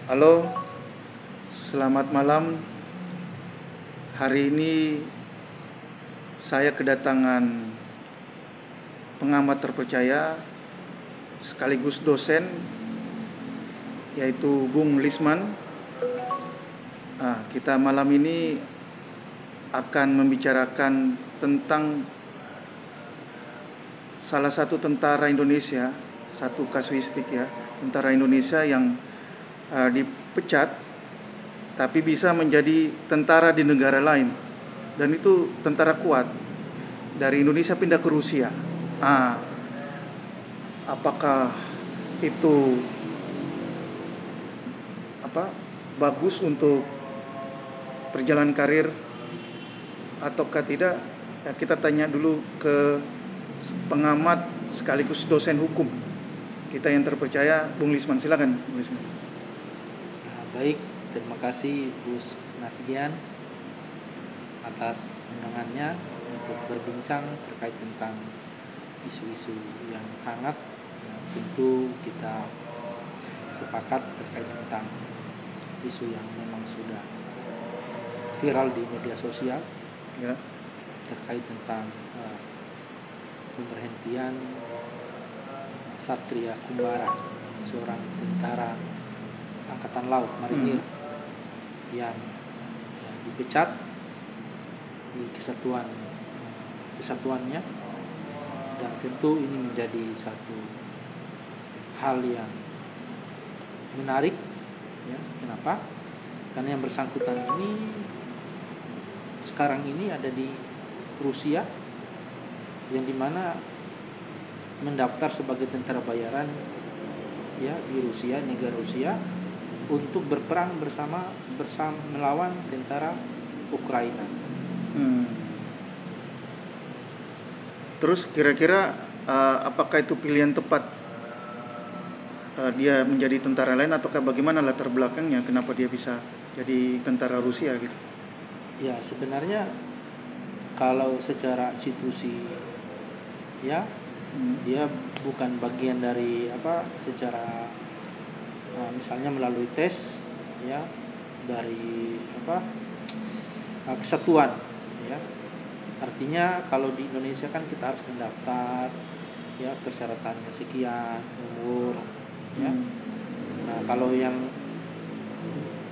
Halo, selamat malam. Hari ini saya kedatangan pengamat terpercaya sekaligus dosen, yaitu Bung Lisman. Kita malam ini akan membicarakan tentang salah satu tentara Indonesia, satu kasuistik ya, tentara Indonesia yang dipecat tapi bisa menjadi tentara di negara lain, dan itu tentara kuat dari Indonesia pindah ke Rusia. Apakah itu bagus untuk perjalanan karir ataukah tidak? Ya, kita tanya dulu ke pengamat sekaligus dosen hukum kita yang terpercaya, Bung Lisman. Silakan, Bung Lisman. Baik, terima kasih Gus Nasgian atas undangannya untuk berbincang terkait tentang isu-isu yang hangat. Tentu kita sepakat terkait tentang isu yang memang sudah viral di media sosial Ya. terkait tentang pemberhentian Satria Kumbara, seorang tentara Angkatan Laut Marinir yang dipecat di kesatuannya, dan tentu ini menjadi satu hal yang menarik ya. Kenapa? Karena yang bersangkutan ini sekarang ini ada di Rusia, yang dimana mendaftar sebagai tentara bayaran ya di Rusia, negara Rusia, untuk berperang bersama melawan tentara Ukraina. Terus kira-kira apakah itu pilihan tepat dia menjadi tentara lain, ataukah bagaimana latar belakangnya kenapa dia bisa jadi tentara Rusia gitu? Ya, sebenarnya kalau secara institusi ya dia bukan bagian dari secara misalnya melalui tes ya dari kesatuan ya. Artinya kalau di Indonesia kan kita harus mendaftar ya, persyaratannya sekian, umur ya. Nah, kalau yang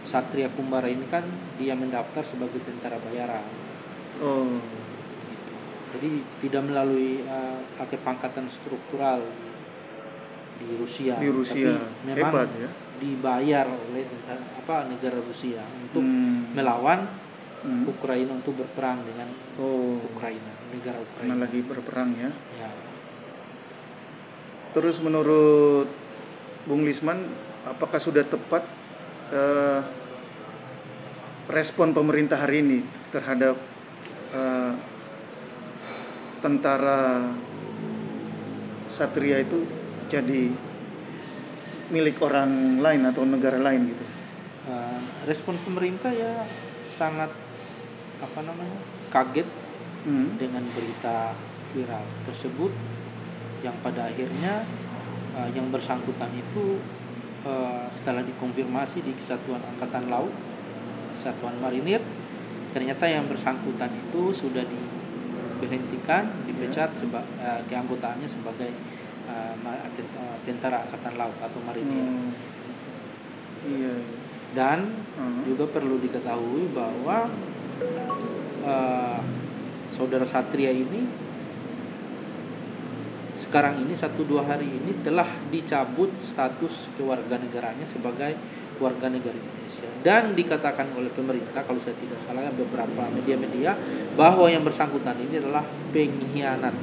Satria Kumbara ini kan dia mendaftar sebagai tentara bayaran. Jadi tidak melalui pangkatan struktural di Rusia. Tapi memang hebat ya, dibayar oleh negara Rusia untuk melawan Ukraina, untuk berperang dengan Ukraina, negara Ukraina. Karena lagi berperang ya. Terus menurut Bung Lisman, apakah sudah tepat respon pemerintah hari ini terhadap tentara Satria itu jadi milik orang lain atau negara lain gitu? Respon pemerintah ya sangat kaget dengan berita viral tersebut, yang pada akhirnya yang bersangkutan itu setelah dikonfirmasi di Kesatuan Angkatan Laut, Satuan Marinir, ternyata yang bersangkutan itu sudah diberhentikan, dipecat keanggotaannya sebagai tentara Angkatan Laut atau Marinir. Iya. Dan juga perlu diketahui bahwa saudara Satria ini sekarang ini 1-2 hari ini telah dicabut status kewarganegaranya sebagai warga negara Indonesia, dan dikatakan oleh pemerintah, kalau saya tidak salah beberapa media-media, bahwa yang bersangkutan ini adalah pengkhianat.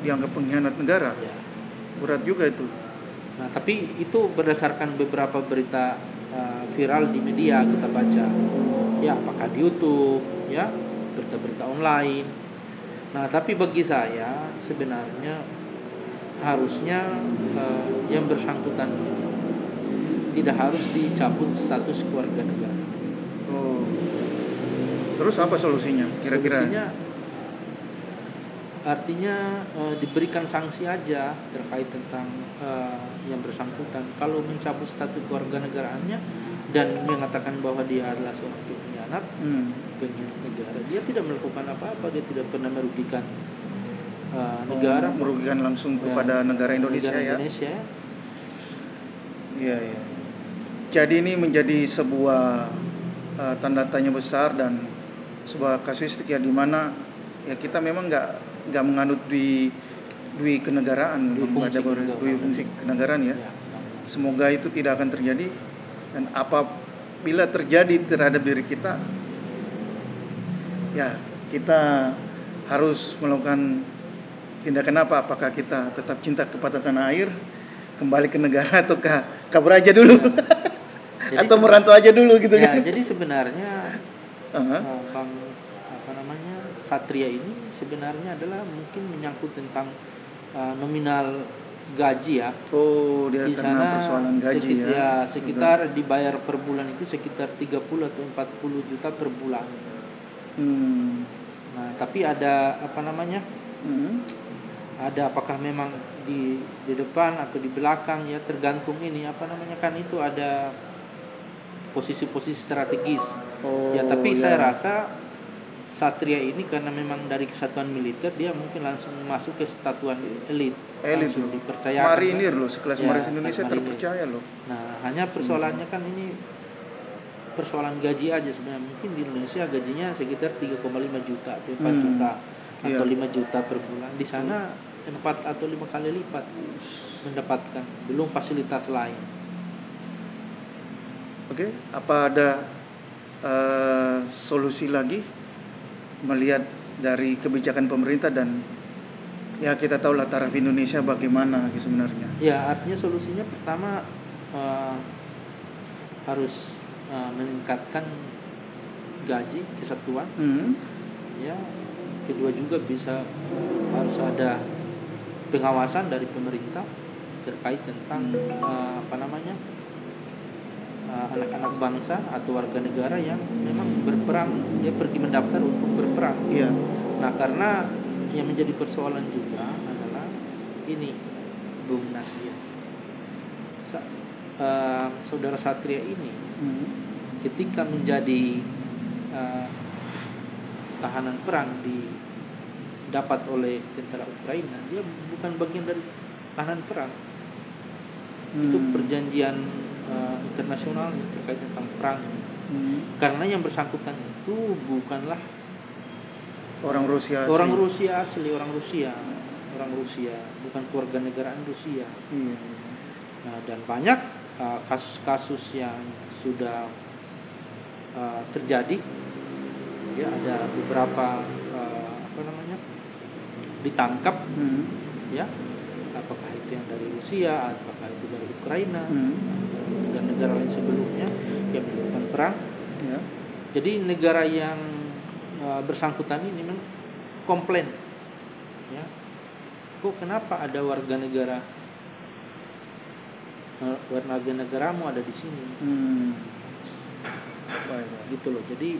Dianggap pengkhianat negara ya. Berat juga itu. Nah, tapi itu berdasarkan beberapa berita viral di media kita baca ya, apakah di YouTube ya, berita-berita online. Nah, tapi bagi saya sebenarnya harusnya yang bersangkutan tidak harus dicabut status keluarga negara. Terus apa solusinya kira-kira? Solusinya artinya diberikan sanksi aja terkait tentang yang bersangkutan. Kalau mencabut status kewarganegaraannya dan mengatakan bahwa dia adalah seorang pengkhianat negara, dia tidak melakukan apa-apa, dia tidak pernah merugikan negara, merugikan langsung kepada negara Indonesia, negara ya. Indonesia. Iya, iya. Jadi ini menjadi sebuah tanda tanya besar dan sebuah kasuistik ya, di mana ya kita memang nggak menganut dui kenegaraan, dui fungsi kenegaraan ya. Semoga itu tidak akan terjadi, dan apabila terjadi terhadap diri kita, ya kita harus melakukan tindakan apa? Apakah kita tetap cinta kepada tanah air, kembali ke negara, atau kabur aja dulu, ya. Atau merantau aja dulu gitu ya, kan? Jadi sebenarnya Bang Satria ini sebenarnya adalah mungkin menyangkut tentang nominal gaji ya. Oh, dia di karena sana persoalan gaji sekitar dibayar per bulan itu sekitar 30 atau 40 juta per bulan. Nah, tapi ada ada apakah memang di depan atau di belakang ya, tergantung ini kan itu ada posisi-posisi strategis. Tapi saya rasa Satria ini karena memang dari kesatuan militer, dia mungkin langsung masuk ke satuan elit langsung dipercayakan. Marinir loh, sekelas Marinir Indonesia terpercaya loh. Nah, hanya persoalannya kan ini persoalan gaji aja sebenarnya. Mungkin di Indonesia gajinya sekitar 3,5 juta atau 4 juta atau 5 juta per bulan. Di sana 4 atau 5 kali lipat mendapatkan, belum fasilitas lain. Oke, apa ada solusi lagi melihat dari kebijakan pemerintah, dan ya kita tahu lah taraf Indonesia bagaimana sebenarnya. Ya, artinya solusinya pertama harus meningkatkan gaji kesatuan. Ya, kedua juga harus ada pengawasan dari pemerintah terkait tentang anak-anak bangsa atau warga negara yang memang berperang, dia pergi mendaftar untuk berperang. Iya. Nah, karena yang menjadi persoalan juga adalah ini, Bung Nasir, saudara Satria ini ketika menjadi tahanan perang didapat oleh tentara Ukraina, dia bukan bagian dari tahanan perang. Itu perjanjian internasional terkait tentang perang. Karena yang bersangkutan itu bukanlah orang Rusia asli, orang Rusia, bukan kewarganegaraan Rusia. Nah, dan banyak kasus-kasus yang sudah terjadi, ya, ada beberapa ditangkap, ya, apakah itu yang dari Rusia, apakah itu dari Ukraina, negara-negara lain sebelumnya yang melakukan perang. Ya. Jadi negara yang bersangkutan ini memang komplain, ya, kok kenapa ada warga negaramu ada di sini, gitu loh. Jadi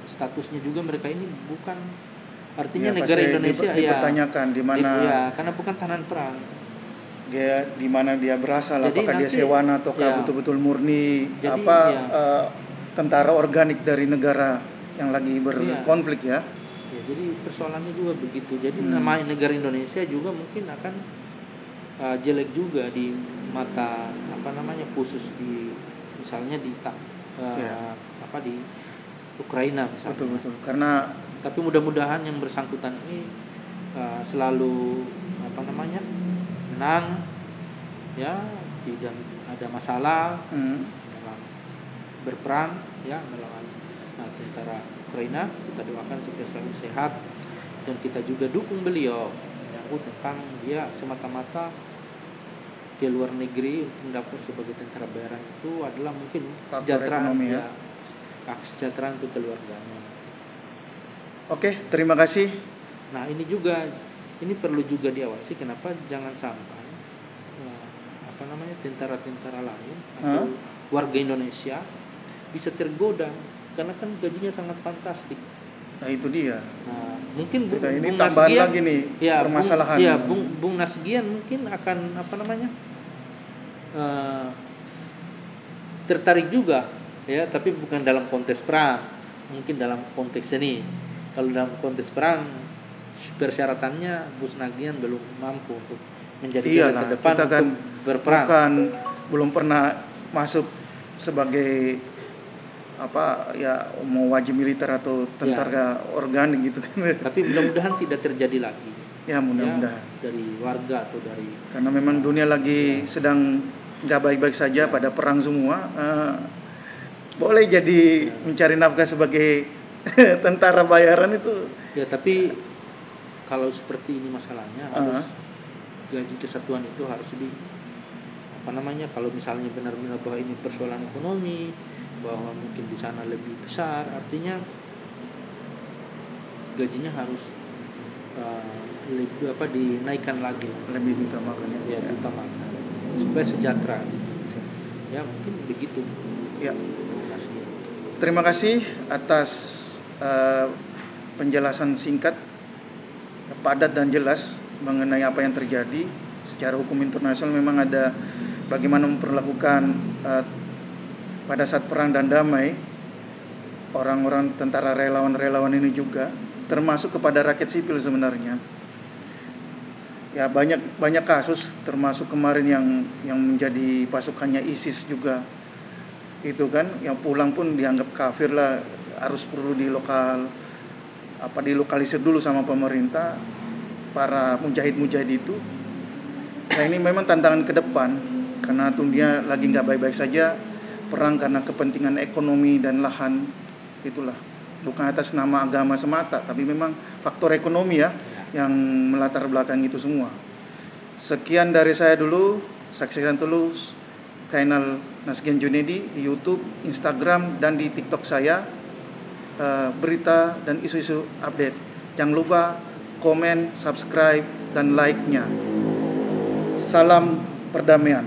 statusnya juga mereka ini bukan, artinya negara Indonesia dipertanyakan di mana, karena bukan tahanan perang. Dia di mana dia berasal, apakah dia sewana ataukah betul-betul murni tentara organik dari negara yang lagi berkonflik ya. Jadi persoalannya juga begitu. Jadi nama negara Indonesia juga mungkin akan jelek juga di mata khusus di misalnya di di Ukraina misalnya. Betul. Karena tapi mudah-mudahan yang bersangkutan ini selalu menang, ya, tidak ada masalah dalam berperang, ya, melawan tentara Ukraina. Kita doakan supaya selalu sehat, dan kita juga dukung beliau menyangkut tentang dia semata-mata di luar negeri untuk mendaftar sebagai tentara bayaran itu adalah mungkin kesejahteraan, kesejahteraan untuk keluarganya. Oke, terima kasih. Nah, ini perlu juga diawasi. Kenapa jangan sampai tentara-tentara lain atau warga Indonesia bisa tergoda, karena kan gajinya sangat fantastik. Nah itu dia. Nah, mungkin Ini Bung tambahan Nasgian, lagi nih ya, permasalahan. Bung Nasgian mungkin akan tertarik juga, ya, tapi bukan dalam konteks perang, mungkin dalam konteks seni. Kalau dalam konteks perang, persyaratannya Bung Nasgian belum mampu untuk menjadi garda terdepan kita kan untuk berperang. Belum pernah masuk sebagai mau wajib militer atau tentara organik gitu. Tapi mudah-mudahan tidak terjadi lagi. Ya mudah-mudahan. Dari warga atau dari, karena memang dunia lagi sedang nggak baik-baik saja, pada perang semua. Boleh jadi mencari nafkah sebagai tentara bayaran itu. Ya, tapi kalau seperti ini masalahnya harus gaji kesatuan itu harus kalau misalnya benar-benar bahwa ini persoalan ekonomi, bahwa mungkin di sana lebih besar, artinya gajinya harus dinaikkan lagi, lebih diutamakan diutamakan supaya sejahtera. Ya mungkin begitu. Ya. Terima kasih atas penjelasan singkat, padat dan jelas mengenai apa yang terjadi secara hukum internasional. Memang ada bagaimana memperlakukan pada saat perang dan damai orang-orang tentara relawan ini juga, termasuk kepada rakyat sipil sebenarnya. Ya banyak kasus, termasuk kemarin yang menjadi pasukannya ISIS juga. Itu kan yang pulang pun dianggap kafir lah, harus perlu dilokalisir dulu sama pemerintah para mujahid itu. Nah ini memang tantangan ke depan, karena dunia lagi nggak baik-baik saja, perang karena kepentingan ekonomi dan lahan, itulah bukan atas nama agama semata, tapi memang faktor ekonomi yang melatar belakang itu semua. Sekian dari saya dulu, saksikan terus channel Nasgian Junedi di YouTube, Instagram, dan di TikTok saya, berita dan isu-isu update. Jangan lupa komen, subscribe, dan like-nya. Salam perdamaian.